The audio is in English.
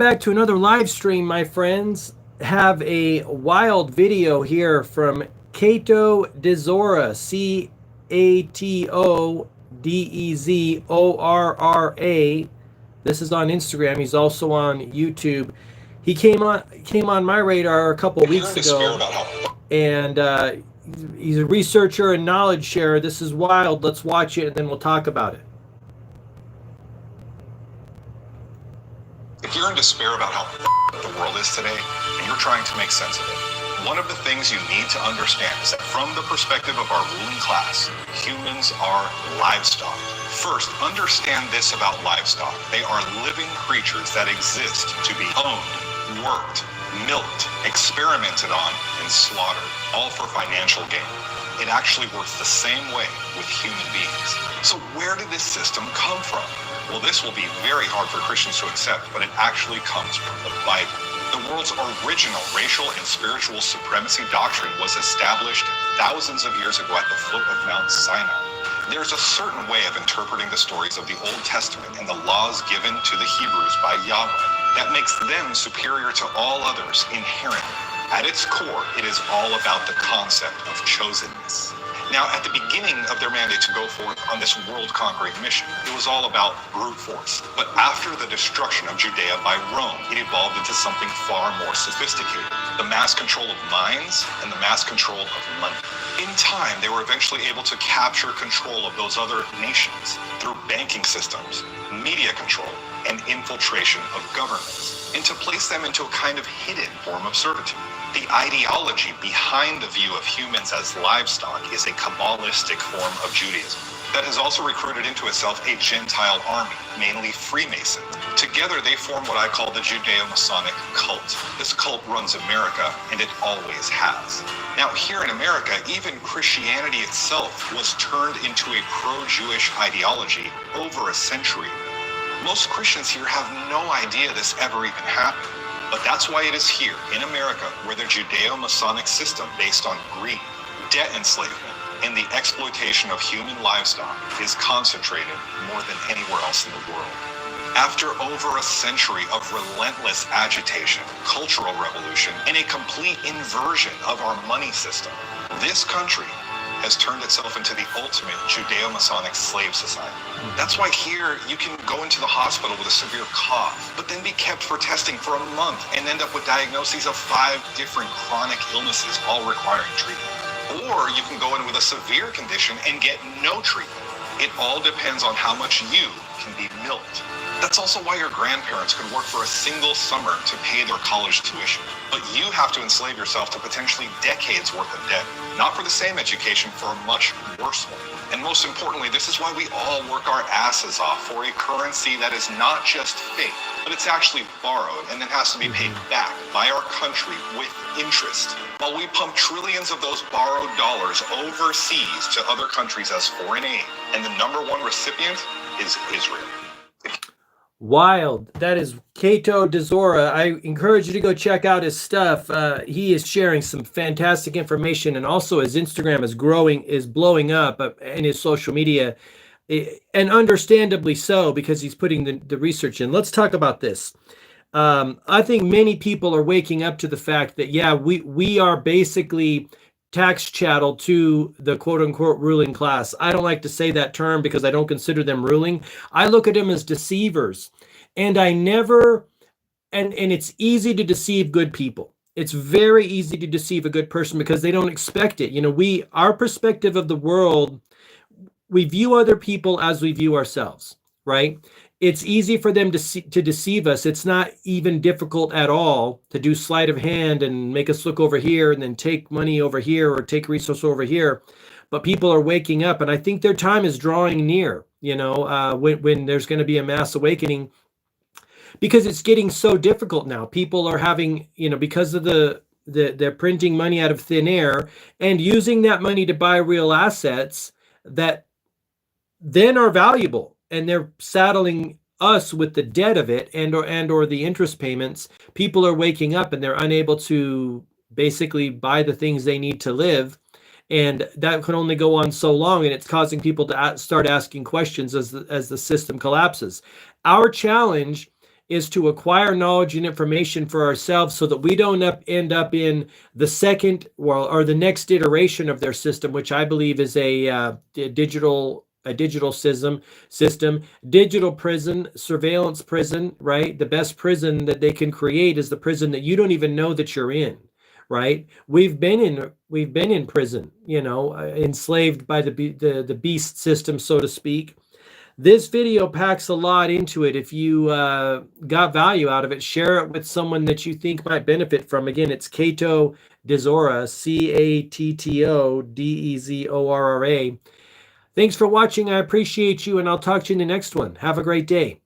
Back to another live stream, my friends. Have a wild video here from Cato Dezora, Catodezorra. This is on Instagram. He's also on YouTube. He came on my radar a couple weeks ago, and he's a researcher and knowledge sharer. This is wild. Let's watch it, and then we'll talk about it. If you're in despair about how the world is today, and you're trying to make sense of it, one of the things you need to understand is that from the perspective of our ruling class, humans are livestock. First, understand this about livestock. They are living creatures that exist to be owned, worked, milked, experimented on, and slaughtered, all for financial gain. It actually works the same way with human beings. So where did this system come from? Well, this will be very hard for Christians to accept, but it actually comes from the Bible. The world's original racial and spiritual supremacy doctrine was established thousands of years ago at the foot of Mount Sinai. There's a certain way of interpreting the stories of the Old Testament and the laws given to the Hebrews by Yahweh that makes them superior to all others inherently. At its core, it is all about the concept of chosenness. Now, at the beginning of their mandate to go forth on this world-conquering mission, it was all about brute force. But after the destruction of Judea by Rome, it evolved into something far more sophisticated: the mass control of minds and the mass control of money. In time, they were eventually able to capture control of those other nations through banking systems, media control, and infiltration of governments, and to place them into a kind of hidden form of servitude. The ideology behind the view of humans as livestock is a Kabbalistic form of Judaism that has also recruited into itself a Gentile army, mainly Freemasons. Together, they form what I call the Judeo-Masonic cult. This cult runs America, and it always has. Now, here in America, even Christianity itself was turned into a pro-Jewish ideology over a century. Most Christians here have no idea this ever even happened. But that's why it is here in America where the Judeo-Masonic system based on greed, debt enslavement, and the exploitation of human livestock is concentrated more than anywhere else in the world. After over a century of relentless agitation, cultural revolution, and a complete inversion of our money system, this country has turned itself into the ultimate Judeo-Masonic slave society. That's why here you can go into the hospital with a severe cough, but then be kept for testing for a month and end up with diagnoses of 5 different chronic illnesses, all requiring treatment. Or you can go in with a severe condition and get no treatment. It all depends on how much you can be milked. That's also why your grandparents could work for a single summer to pay their college tuition. But you have to enslave yourself to potentially decades worth of debt, not for the same education, for a much worse one. And most importantly, this is why we all work our asses off for a currency that is not just fake, but it's actually borrowed and then has to be paid back by our country with interest. While we pump trillions of those borrowed dollars overseas to other countries as foreign aid, and the #1 recipient is Israel. Wild. That is Cato Dezora. I encourage you to go check out his stuff. He is sharing some fantastic information, and also his Instagram is blowing up in his social media, and understandably so, because he's putting the research in. Let's talk about this. I think many people are waking up to the fact that, yeah, we are basically tax chattel to the quote-unquote ruling class. I don't like to say that term because I don't consider them ruling. I look at them as deceivers. And it's easy to deceive good people. It's very easy to deceive a good person because they don't expect it. You know, our perspective of the world, we view other people as we view ourselves, right? It's easy for them to deceive us. It's not even difficult at all to do sleight of hand and make us look over here and then take money over here or take resource over here. But people are waking up, and I think their time is drawing near, when there's going to be a mass awakening, because it's getting so difficult now. People are having, because of they're printing money out of thin air and using that money to buy real assets that then are valuable. And they're saddling us with the debt of it and or the interest payments. People are waking up and they're unable to basically buy the things they need to live. And that can only go on so long. And it's causing people to start asking questions as the system collapses. Our challenge is to acquire knowledge and information for ourselves so that we don't end up in the second or the next iteration of their system, which I believe is a digital system, digital prison, surveillance prison, right? The best prison that they can create is the prison that you don't even know that you're in, right? We've been in prison, enslaved by the beast system, so to speak. This video packs a lot into it. If you got value out of it, share it with someone that you think might benefit from. Again, it's Cato Dezora, Cattodezora. Thanks for watching. I appreciate you, and I'll talk to you in the next one. Have a great day.